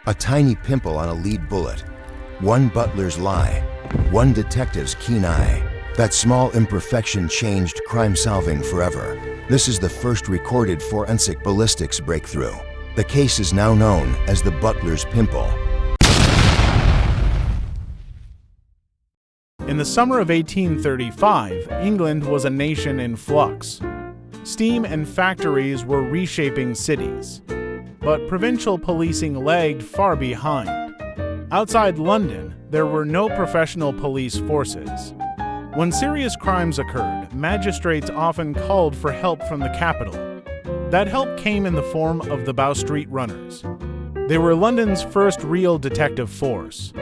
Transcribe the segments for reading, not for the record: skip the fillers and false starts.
A tiny pimple on a lead bullet. One Butler's lie. One detective's keen eye. That small imperfection changed crime-solving forever. This is the first recorded forensic ballistics breakthrough. The case is now known as the Butler's pimple. In the summer of 1835, England was a nation in flux. Steam and factories were reshaping cities, but provincial policing lagged far behind. Outside London, there were no professional police forces. When serious crimes occurred, magistrates often called for help from the capital. That help came in the form of the Bow Street Runners. They were London's first real detective force.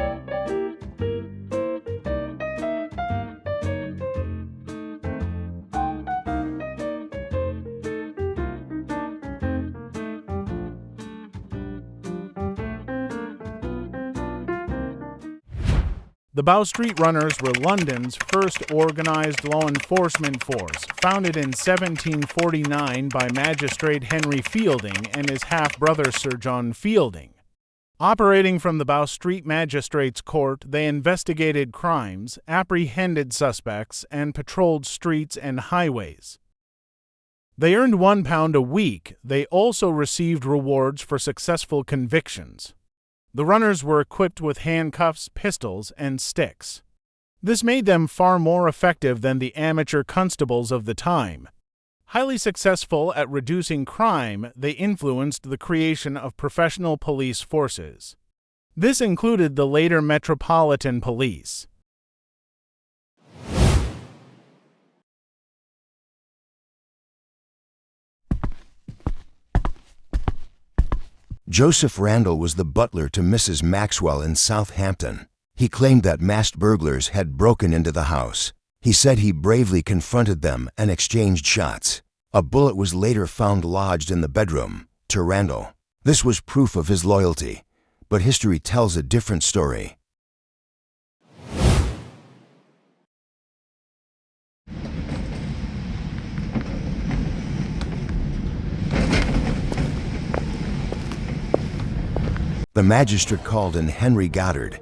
The Bow Street Runners were London's first organized law enforcement force, founded in 1749 by Magistrate Henry Fielding and his half-brother Sir John Fielding. Operating from the Bow Street Magistrates' Court, they investigated crimes, apprehended suspects, and patrolled streets and highways. They earned £1 a week. They also received rewards for successful convictions. The runners were equipped with handcuffs, pistols, and sticks. This made them far more effective than the amateur constables of the time. Highly successful at reducing crime, they influenced the creation of professional police forces. This included the later Metropolitan Police. Joseph Randall was the butler to Mrs. Maxwell in Southampton. He claimed that masked burglars had broken into the house. He said he bravely confronted them and exchanged shots. A bullet was later found lodged in the bedroom. To Randall, this was proof of his loyalty, but history tells a different story. The magistrate called in Henry Goddard.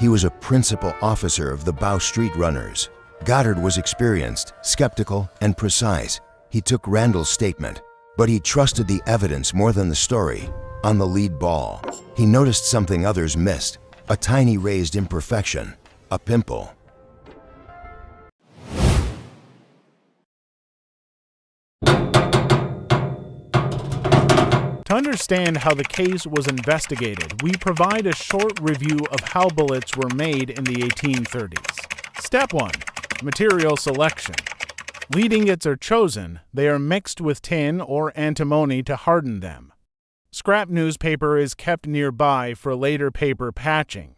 He was a principal officer of the Bow Street Runners. Goddard was experienced, skeptical, and precise. He took Randall's statement, but he trusted the evidence more than the story. On the lead ball, he noticed something others missed: a tiny raised imperfection, a pimple. To understand how the case was investigated, we provide a short review of how bullets were made in the 1830s. Step 1. Material selection. Lead ingots are chosen. They are mixed with tin or antimony to harden them. Scrap newspaper is kept nearby for later paper patching.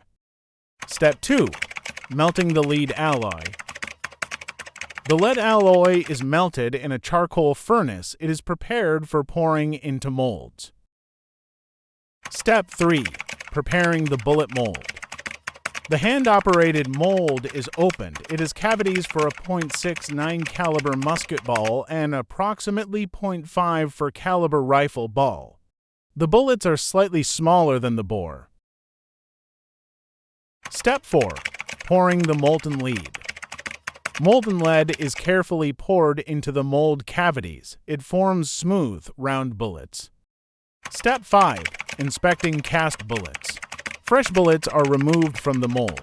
Step 2. Melting the lead alloy. The lead alloy is melted in a charcoal furnace. It is prepared for pouring into molds. Step 3. Preparing the bullet mold. The hand-operated mold is opened. It has cavities for a .69 caliber musket ball and approximately .5 for caliber rifle ball. The bullets are slightly smaller than the bore. Step 4. Pouring the molten lead. Molten lead is carefully poured into the mold cavities. It forms smooth, round bullets. Step 5. Inspecting cast bullets. Fresh bullets are removed from the mold.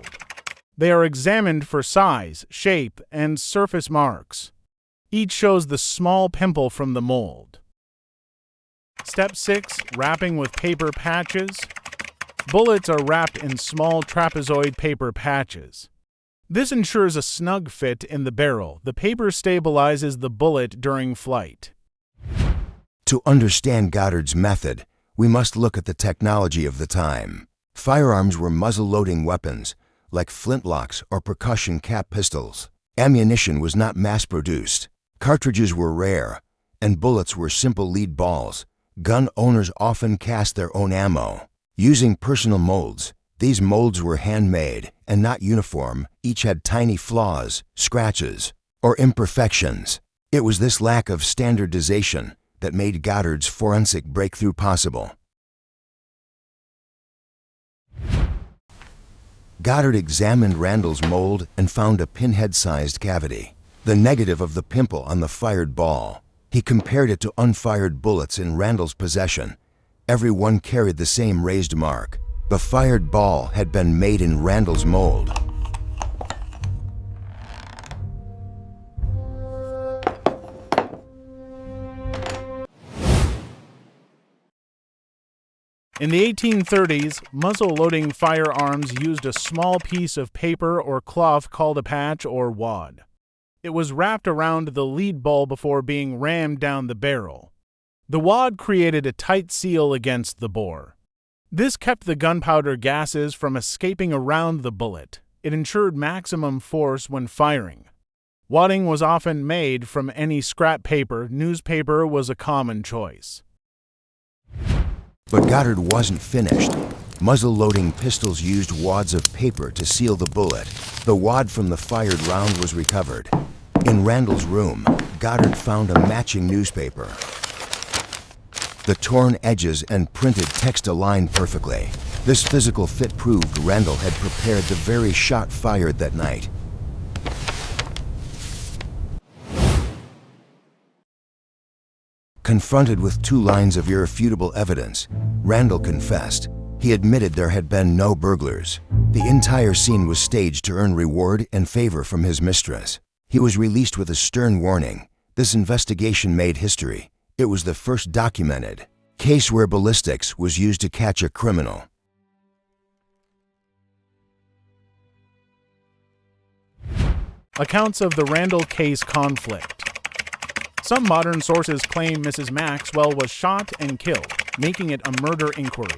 They are examined for size, shape, and surface marks. Each shows the small pimple from the mold. Step 6. Wrapping with paper patches. Bullets are wrapped in small trapezoid paper patches. This ensures a snug fit in the barrel. The paper stabilizes the bullet during flight. To understand Goddard's method, we must look at the technology of the time. Firearms were muzzle-loading weapons, like flintlocks or percussion cap pistols. Ammunition was not mass-produced. Cartridges were rare, and bullets were simple lead balls. Gun owners often cast their own ammo. Using personal molds, these molds were handmade and not uniform. Each had tiny flaws, scratches, or imperfections. It was this lack of standardization that made Goddard's forensic breakthrough possible. Goddard examined Randall's mold and found a pinhead-sized cavity, the negative of the pimple on the fired ball. He compared it to unfired bullets in Randall's possession. Every one carried the same raised mark. The fired ball had been made in Randall's mold. In the 1830s, muzzle-loading firearms used a small piece of paper or cloth called a patch or wad. It was wrapped around the lead bowl before being rammed down the barrel. The wad created a tight seal against the bore. This kept the gunpowder gases from escaping around the bullet. It ensured maximum force when firing. Wadding was often made from any scrap paper. Newspaper was a common choice. But Goddard wasn't finished. Muzzle-loading pistols used wads of paper to seal the bullet. The wad from the fired round was recovered. In Randall's room, Goddard found a matching newspaper. The torn edges and printed text aligned perfectly. This physical fit proved Randall had prepared the very shot fired that night. Confronted with 2 lines of irrefutable evidence, Randall confessed. He admitted there had been no burglars. The entire scene was staged to earn reward and favor from his mistress. He was released with a stern warning. This investigation made history. It was the first documented case where ballistics was used to catch a criminal. Accounts of the Randall case conflict. Some modern sources claim Mrs. Maxwell was shot and killed, making it a murder inquiry.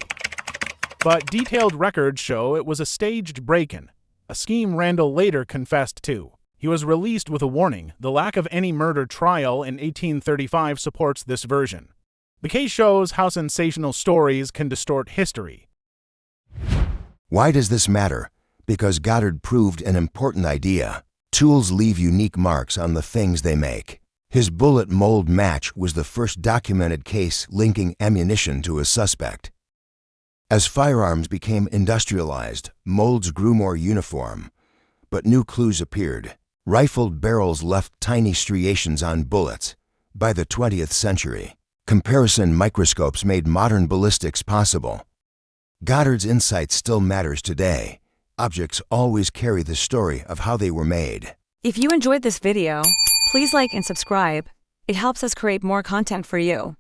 But detailed records show it was a staged break-in, a scheme Randall later confessed to. He was released with a warning. The lack of any murder trial in 1835 supports this version. The case shows how sensational stories can distort history. Why does this matter? Because Goddard proved an important idea. Tools leave unique marks on the things they make. His bullet mold match was the first documented case linking ammunition to a suspect. As firearms became industrialized, molds grew more uniform, but new clues appeared. Rifled barrels left tiny striations on bullets. By the 20th century, comparison microscopes made modern ballistics possible. Goddard's insight still matters today. Objects always carry the story of how they were made. If you enjoyed this video, please like and subscribe. It helps us create more content for you.